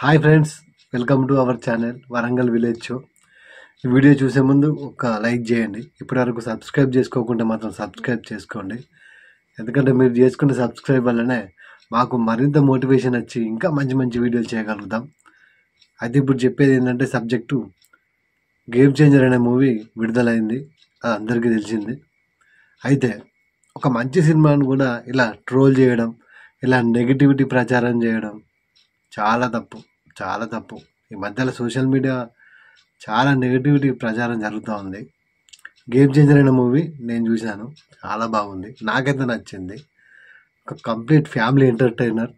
Hi friends, welcome to our channel Warangal village show. ఈ video చూసే ముందు ఒక లైక్ చేయండి. ఇప్పటివరకు సబ్స్క్రైబ్ చేసుకోకుంటే మాత్రం సబ్స్క్రైబ్ చేసుకోండి. ఎందుకంటే మీరు చేసుకునే సబ్స్క్రైబ్ వల్లనే మాకు మరింత మోటివేషన్ వచ్చి ఇంకా మంచి మంచి వీడియోలు చేయగలుగుతాం. అయితే ఇప్పుడు చెప్పేది ఏంటంటే సబ్జెక్టు గేమ్ చేంజర్ అనే మూవీ విడుదలైంది. అది అందరికీ తెలిసింది. అయితే ఒక మంచి సినిమాను కూడా ఇలా ట్రోల్ చేయడం, ఇలా నెగిటివిటీ ప్రచారం చేయడం చాలా తప్పు. చాలా తప్పు. ఈ మధ్యలో సోషల్ మీడియా చాలా నెగిటివిటీ ప్రచారం జరుగుతూ ఉంది. గేమ్ చేంజర్ అనే మూవీ నేను చూశాను. చాలా బాగుంది. నాకైతే నచ్చింది. ఒక కంప్లీట్ ఫ్యామిలీ ఎంటర్టైనర్,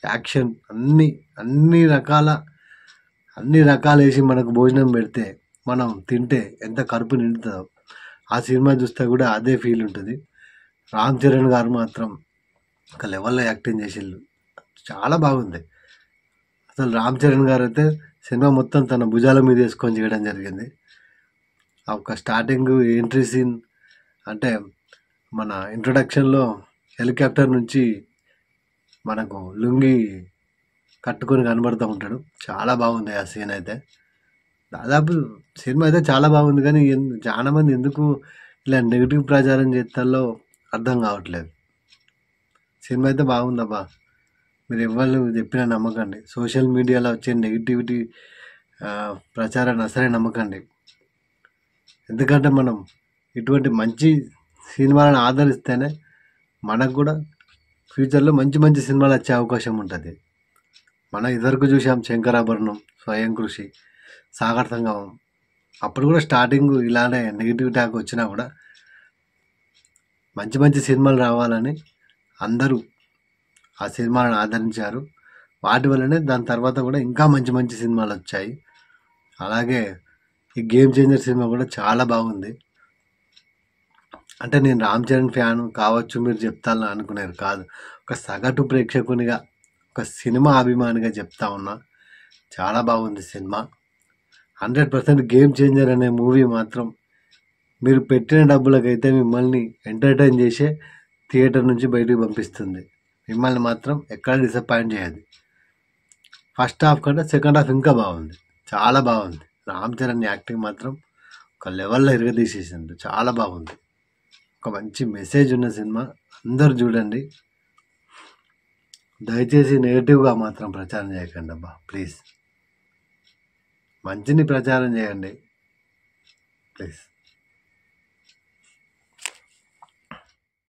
యాక్షన్ అన్ని రకాలు వేసి మనకు భోజనం పెడితే మనం తింటే ఎంత కడుపు నిండుతుందో ఆ సినిమా చూస్తే కూడా అదే ఫీల్ ఉంటుంది. రామ్ చరణ్ గారు మాత్రం ఒక లెవెల్లో యాక్టింగ్ చేసిళ్ళు. చాలా బాగుంది. అసలు రామ్ చరణ్ గారు అయితే సినిమా మొత్తం తన భుజాల మీద వేసుకొని చేయడం జరిగింది. ఆ ఒక స్టార్టింగ్ ఎంట్రీ సీన్ అంటే మన ఇంట్రొడక్షన్లో హెలికాప్టర్ నుంచి మనకు లుంగి కట్టుకొని కనబడుతూ ఉంటాడు. చాలా బాగుంది ఆ సీన్ అయితే. దాదాపు సినిమా అయితే చాలా బాగుంది, కానీ చాలా మంది ఎందుకు ఇలా నెగిటివ్ ప్రచారం చేస్తారో అర్థం కావట్లేదు. సినిమా అయితే బాగుందబ్బా. మీరు ఎవరు చెప్పినా నమ్మకండి. సోషల్ మీడియాలో వచ్చే నెగిటివిటీ ప్రచారాన్ని అసలే నమ్మకండి. ఎందుకంటే మనం ఇటువంటి మంచి సినిమాలను ఆదరిస్తేనే మనకు కూడా ఫ్యూచర్లో మంచి మంచి సినిమాలు వచ్చే అవకాశం ఉంటుంది. మనం ఇదివరకు చూసాం శంకరాభరణం, స్వయం కృషి, సాగర్ సంగమం. అప్పుడు కూడా స్టార్టింగ్ ఇలానే నెగిటివ్ టాక్ వచ్చినా కూడా మంచి మంచి సినిమాలు రావాలని అందరూ ఆ సినిమాలను ఆదరించారు. వాటి వల్లనే దాని తర్వాత కూడా ఇంకా మంచి మంచి సినిమాలు వచ్చాయి. అలాగే ఈ గేమ్ చేంజర్ సినిమా కూడా చాలా బాగుంది. అంటే నేను రామ్ చరణ్ ఫ్యాన్ కావచ్చు మీరు చెప్తాను అనుకునేది కాదు. ఒక సగటు ప్రేక్షకునిగా, ఒక సినిమా అభిమానిగా చెప్తా ఉన్నా. చాలా బాగుంది సినిమా. 100% గేమ్ చేంజర్ అనే మూవీ మాత్రం మీరు పెట్టిన డబ్బులకైతే మిమ్మల్ని ఎంటర్టైన్ చేసే థియేటర్ నుంచి బయటికి పంపిస్తుంది. మిమ్మల్ని మాత్రం ఎక్కడ డిసప్పాయింట్ చేయదు. ఫస్ట్ హాఫ్ కంటే సెకండ్ హాఫ్ ఇంకా బాగుంది. చాలా బాగుంది. రామ్ చరణ్ యాక్టింగ్ మాత్రం ఒక లెవెల్లో ఎరగదీసేసింది. చాలా బాగుంది. ఒక మంచి మెసేజ్ ఉన్న సినిమా. అందరు చూడండి. దయచేసి నెగిటివ్గా మాత్రం ప్రచారం చేయకండి అబ్బా, ప్లీజ్. మంచిని ప్రచారం చేయండి ప్లీజ్.